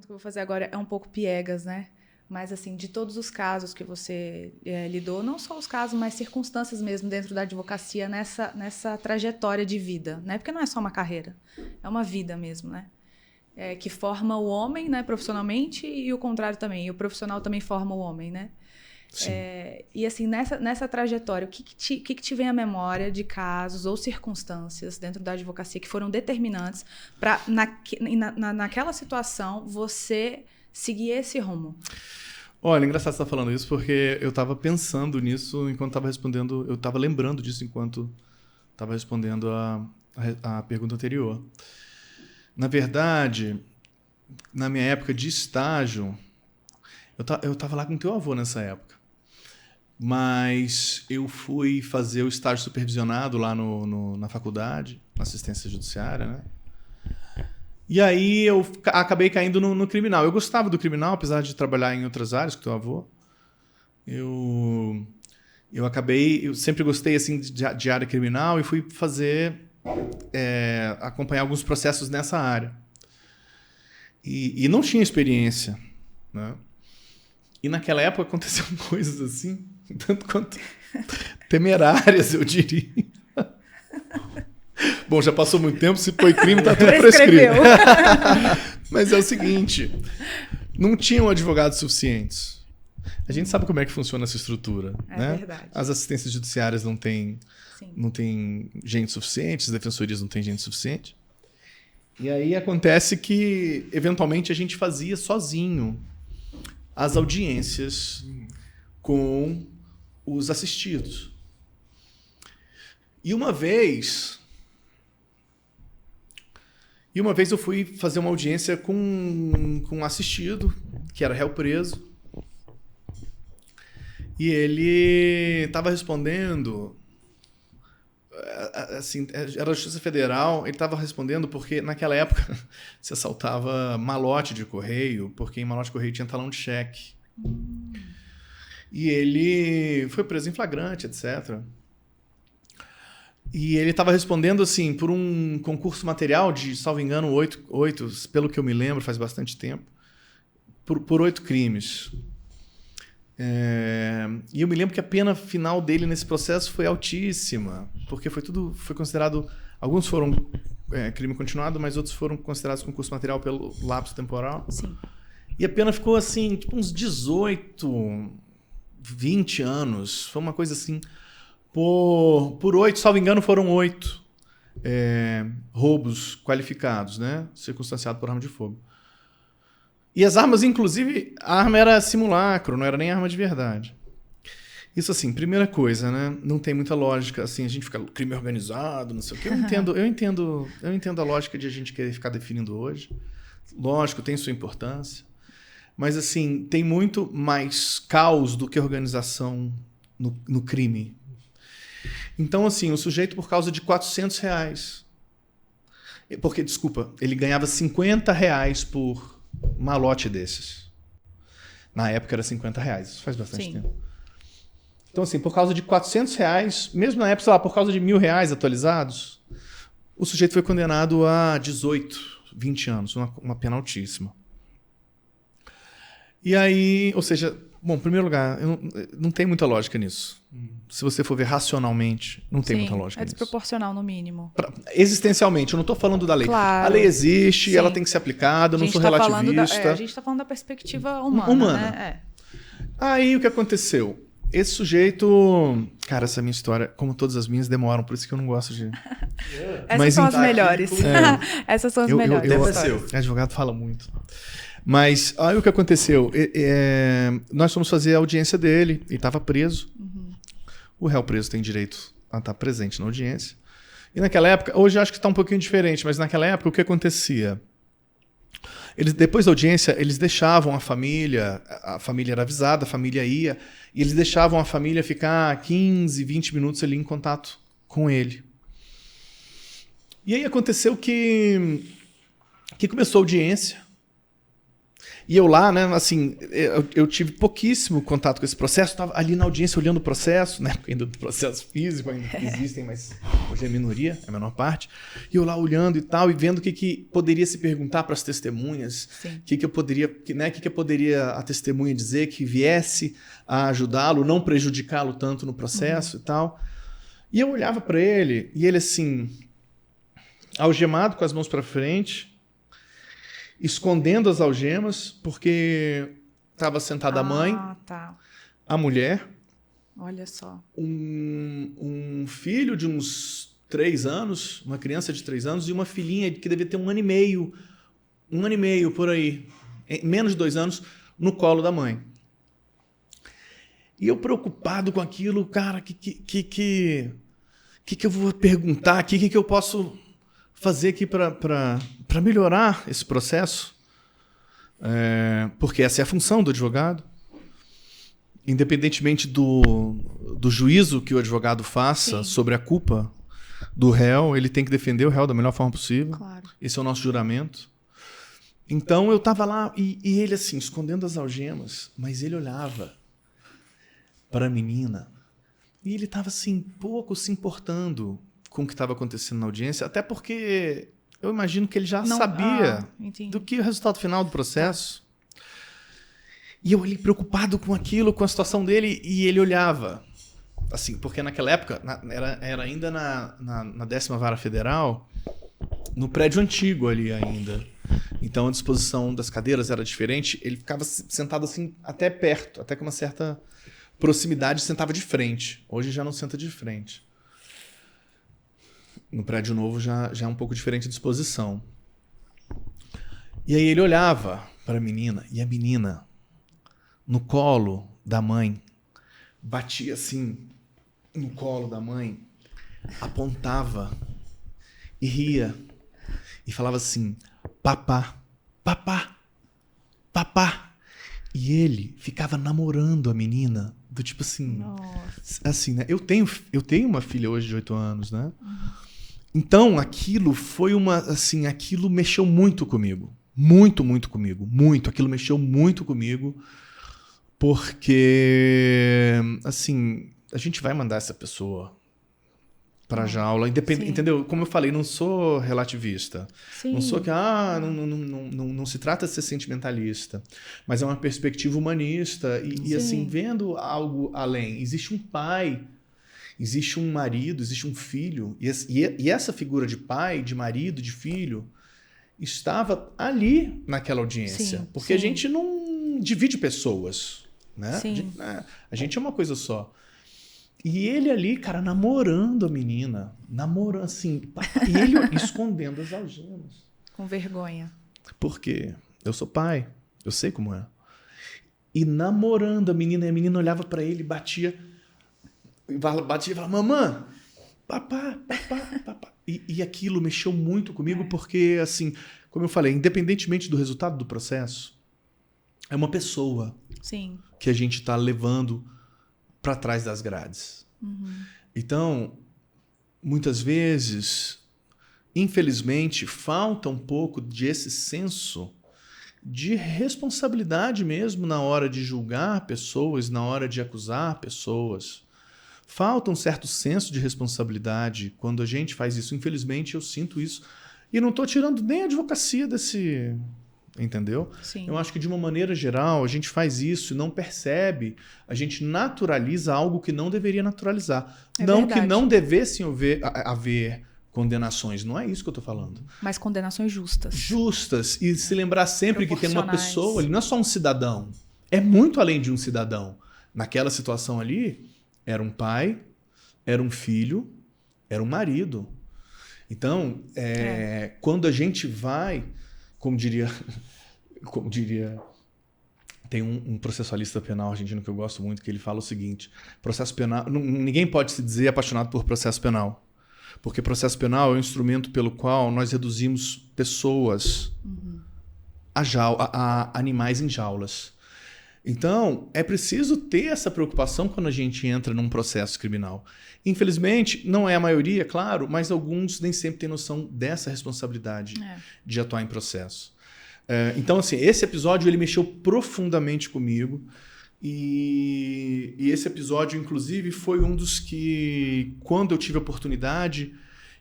pergunta que eu vou fazer agora é um pouco piegas, né? Mas, assim, de todos os casos que você lidou, não só os casos, mas circunstâncias mesmo dentro da advocacia nessa trajetória de vida, né? Porque não é só uma carreira, é uma vida mesmo, né? Que forma o homem, né, profissionalmente, e o contrário também. E o profissional também forma o homem, né? Sim. E, assim, nessa trajetória, o que te vem à memória de casos ou circunstâncias dentro da advocacia que foram determinantes para, naquela situação, você seguir esse rumo? Olha, engraçado você estar falando isso, porque eu estava pensando nisso enquanto estava respondendo, eu estava lembrando disso enquanto estava respondendo a pergunta anterior. Na verdade, na minha época de estágio, eu estava lá com teu avô nessa época, mas eu fui fazer o estágio supervisionado lá na faculdade, na assistência judiciária, né? E aí eu acabei caindo no criminal. Eu gostava do criminal, apesar de trabalhar em outras áreas com teu avô. Eu sempre gostei assim de área criminal e fui acompanhar alguns processos nessa área. E não tinha experiência, né? E naquela época aconteciam coisas assim, tanto quanto temerárias, eu diria. Bom, já passou muito tempo, se foi crime, tá tudo prescrito. Mas é o seguinte, não tinham advogados suficientes. A gente sabe como é que funciona essa estrutura, né? Verdade. As assistências judiciárias não têm gente suficiente, as defensorias não têm gente suficiente. E aí acontece que, eventualmente, a gente fazia sozinho as audiências com os assistidos. E uma vez eu fui fazer uma audiência com um assistido, que era réu preso. E ele estava respondendo, assim, era a Justiça Federal, ele estava respondendo porque naquela época se assaltava malote de correio, porque em malote de correio tinha talão de cheque. E ele foi preso em flagrante, etc. E ele estava respondendo, assim, por um concurso material de, salvo engano, 8, pelo que eu me lembro, faz bastante tempo, por 8 crimes. E eu me lembro que a pena final dele nesse processo foi altíssima, porque foi considerado... Alguns foram crime continuado, mas outros foram considerados concurso material pelo lapso temporal. Sim. E a pena ficou, assim, tipo uns 18, 20 anos. Foi uma coisa assim... Por 8, salvo engano, foram 8 roubos qualificados, né? Circunstanciado por arma de fogo. E as armas, inclusive, a arma era simulacro, não era nem arma de verdade. Isso assim, primeira coisa, né? Não tem muita lógica, assim, a gente fica crime organizado, não sei o quê. Eu entendo a lógica de a gente querer ficar definindo hoje. Lógico, tem sua importância. Mas, assim, tem muito mais caos do que organização no crime. Então, assim, o sujeito, por causa de R$400, porque, desculpa, ele ganhava R$50 por malote desses. Na época era R$50, isso faz bastante tempo. Então, assim, por causa de R$400, mesmo na época, sei lá, por causa de R$1.000 atualizados, o sujeito foi condenado a 18, 20 anos, uma pena altíssima. E aí, ou seja, bom, em primeiro lugar, não tem muita lógica nisso. Se você for ver racionalmente, não tem muita lógica nisso. É desproporcional, no mínimo. Existencialmente, eu não estou falando da lei. Claro. A lei existe, ela tem que ser aplicada, eu não sou relativista. A gente está falando da perspectiva humana. Né? Aí o que aconteceu? Esse sujeito... Cara, essa minha história, como todas as minhas, demoram, por isso que eu não gosto de... Essas são as melhores. Essas são as melhores. O advogado fala muito. Mas aí o que aconteceu? Nós fomos fazer a audiência dele, ele estava preso. O réu preso tem direito a estar presente na audiência. E naquela época, hoje eu acho que está um pouquinho diferente, mas naquela época o que acontecia? Depois da audiência, eles deixavam a família era avisada, a família ia, e eles deixavam a família ficar 15, 20 minutos ali em contato com ele. E aí aconteceu que começou a audiência. E eu lá, né, assim, eu tive pouquíssimo contato com esse processo, estava ali na audiência olhando o processo, né, ainda do processo físico, ainda existem, mas hoje é minoria, é a menor parte, e eu lá olhando e tal, e vendo o que poderia se perguntar para as testemunhas, o que poderia a testemunha dizer que viesse a ajudá-lo, não prejudicá-lo tanto no processo e tal. E eu olhava para ele, e ele assim, algemado com as mãos para frente, escondendo as algemas, porque estava sentada a mãe, a mulher, olha só, um filho de uns 3 anos, uma criança de 3 anos, e uma filhinha que devia ter 1 ano e meio por aí, menos de 2 anos, no colo da mãe. E eu preocupado com aquilo, cara, que eu vou perguntar aqui, que eu posso fazer aqui para melhorar esse processo? Porque essa é a função do advogado. Independentemente do juízo que o advogado faça sobre a culpa do réu, ele tem que defender o réu da melhor forma possível. Claro. Esse é o nosso juramento. Então eu estava lá e ele assim, escondendo as algemas, mas ele olhava para a menina e ele estava assim, pouco se importando com o que estava acontecendo na audiência, até porque eu imagino que ele já sabia do que o resultado final do processo. E eu ali preocupado com aquilo, com a situação dele, e ele olhava. Assim, porque naquela época, era ainda na 10ª Vara Federal, no prédio antigo ali ainda. Então a disposição das cadeiras era diferente, ele ficava sentado assim até perto, até com uma certa proximidade, sentava de frente. Hoje já não senta de frente. No prédio novo já é um pouco diferente a disposição. E aí ele olhava para a menina, e a menina, no colo da mãe, batia assim no colo da mãe, apontava e ria e falava assim, papá, papá, papá. E ele ficava namorando a menina, do tipo assim, assim, né? Eu tenho uma filha hoje de 8 anos, né? Então, aquilo foi aquilo mexeu muito comigo. Muito, muito comigo. Muito. Aquilo mexeu muito comigo. Porque, assim, a gente vai mandar essa pessoa para a jaula, entendeu? Como eu falei, não sou relativista. Sim. Não sou que, não se trata de ser sentimentalista. Mas é uma perspectiva humanista. E assim, vendo algo além. Existe um pai, existe um marido, existe um filho. E essa figura de pai, de marido, de filho, estava ali naquela audiência. Porque a gente não divide pessoas, né? A gente é uma coisa só. E ele ali, cara, namorando a menina. Namorando, assim. E ele escondendo as algemas. Com vergonha. Porque eu sou pai. Eu sei como é. E namorando a menina. E a menina olhava pra ele, batia e falava, mamãe, papá, papá, papá. E aquilo mexeu muito comigo porque, assim, como eu falei, independentemente do resultado do processo, é uma pessoa que a gente está levando para trás das grades. Então, muitas vezes, infelizmente, falta um pouco desse senso de responsabilidade mesmo na hora de julgar pessoas, na hora de acusar pessoas. Falta um certo senso de responsabilidade quando a gente faz isso. Infelizmente, eu sinto isso. E não estou tirando nem a advocacia desse... Entendeu? Sim. Eu acho que, de uma maneira geral, a gente faz isso e não percebe. A gente naturaliza algo que não deveria naturalizar. Não que não devessem haver condenações. Não é isso que eu estou falando. Mas condenações justas. Justas. E se lembrar sempre que tem uma pessoa... Ele não é só um cidadão. É muito além de um cidadão. Naquela situação ali, era um pai, era um filho, era um marido. Então, quando a gente vai... Como diria, tem um processualista penal argentino que eu gosto muito, que ele fala o seguinte, processo penal, ninguém pode se dizer apaixonado por processo penal, porque processo penal é um instrumento pelo qual nós reduzimos pessoas a animais em jaulas. Então, é preciso ter essa preocupação quando a gente entra num processo criminal. Infelizmente, não é a maioria, claro, mas alguns nem sempre têm noção dessa responsabilidade de atuar em processo. Então, assim, esse episódio ele mexeu profundamente comigo. E esse episódio, inclusive, foi um dos que, quando eu tive a oportunidade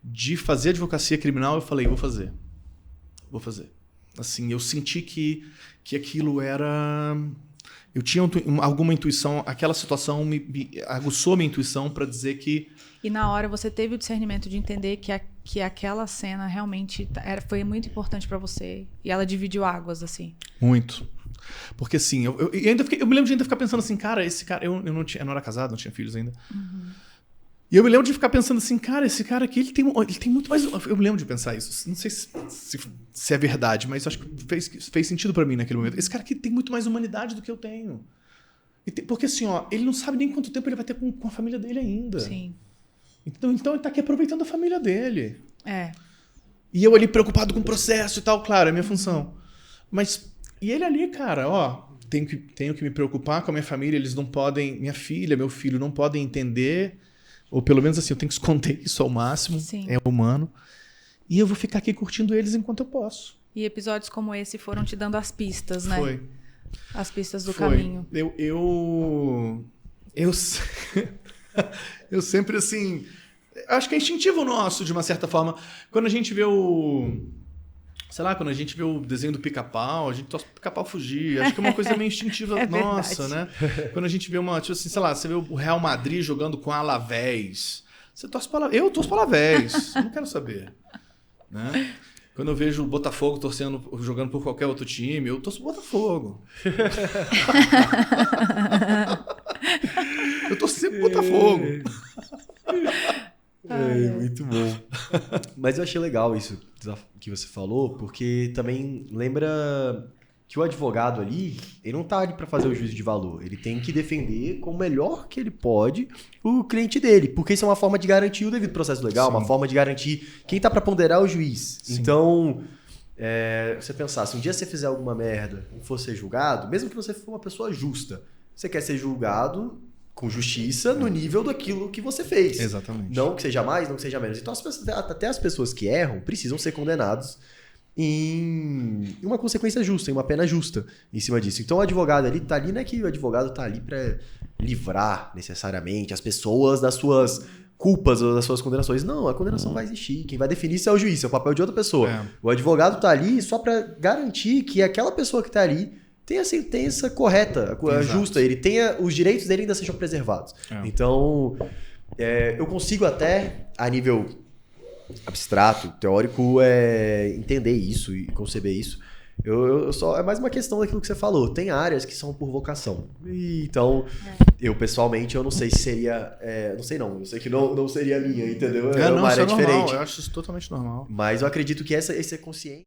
de fazer advocacia criminal, eu falei, vou fazer. Assim, eu senti que aquilo era... Eu tinha alguma intuição, aquela situação me aguçou minha intuição para dizer que... E na hora você teve o discernimento de entender que aquela cena realmente foi muito importante para você. E ela dividiu águas, assim. Muito. Porque assim, eu me lembro de ainda ficar pensando assim, cara, esse cara... Eu não era casado, não tinha filhos ainda. Uhum. E eu me lembro de ficar pensando assim, cara, esse cara aqui, ele tem muito mais... Eu me lembro de pensar isso. Não sei se é verdade, mas acho que fez sentido pra mim naquele momento. Esse cara aqui tem muito mais humanidade do que eu tenho. Porque assim, ó, ele não sabe nem quanto tempo ele vai ter com a família dele ainda. Sim. Então ele tá aqui aproveitando a família dele. É. E eu ali preocupado com o processo e tal, claro, é a minha função. Mas, e ele ali, cara, ó, tenho que me preocupar com a minha família, eles não podem... Minha filha, meu filho não podem entender... Ou pelo menos assim, eu tenho que esconder isso ao máximo. Sim. É humano. E eu vou ficar aqui curtindo eles enquanto eu posso. E episódios como esse foram te dando as pistas, né? Foi. As pistas do caminho. Eu sempre assim... Acho que é instintivo nosso, de uma certa forma. Quando a gente vê quando a gente vê o desenho do Pica-Pau, a gente torce pro Pica-Pau fugir. Acho que é uma coisa meio instintiva nossa, né? Quando a gente vê tipo assim, sei lá, você vê o Real Madrid jogando com a Alavés. Você torce para Eu torço para Alavés. Eu não quero saber. Né? Quando eu vejo o Botafogo jogando por qualquer outro time, eu torço pro Botafogo. Eu torço sempre pro Botafogo. Muito bom. Mas eu achei legal isso que você falou, porque também lembra que o advogado ali, ele não tá ali para fazer o juízo de valor. Ele tem que defender com o melhor que ele pode o cliente dele, porque isso é uma forma de garantir o devido processo legal, sim, uma forma de garantir quem tá para ponderar o juiz. Sim. Então, você pensar, se um dia você fizer alguma merda e for ser julgado, mesmo que você for uma pessoa justa, você quer ser julgado com justiça no nível daquilo que você fez. Exatamente. Não que seja mais, não que seja menos. Então, até as pessoas que erram precisam ser condenados em uma consequência justa, em uma pena justa em cima disso. Então, o advogado ali tá ali, não é que o advogado tá ali para livrar necessariamente as pessoas das suas culpas ou das suas condenações. Não, a condenação vai existir. Quem vai definir isso é o juiz, é o papel de outra pessoa. O advogado tá ali só para garantir que aquela pessoa que tá ali tenha a sentença correta, justa, ele tenha os direitos dele ainda sejam preservados. Então, eu consigo até, a nível abstrato, teórico, entender isso e conceber isso. É mais uma questão daquilo que você falou. Tem áreas que são por vocação. Então, eu pessoalmente, eu não sei se seria... não sei não, eu sei que não seria a minha, entendeu? É uma área diferente. Eu acho isso totalmente normal. Mas eu acredito que esse é consciente.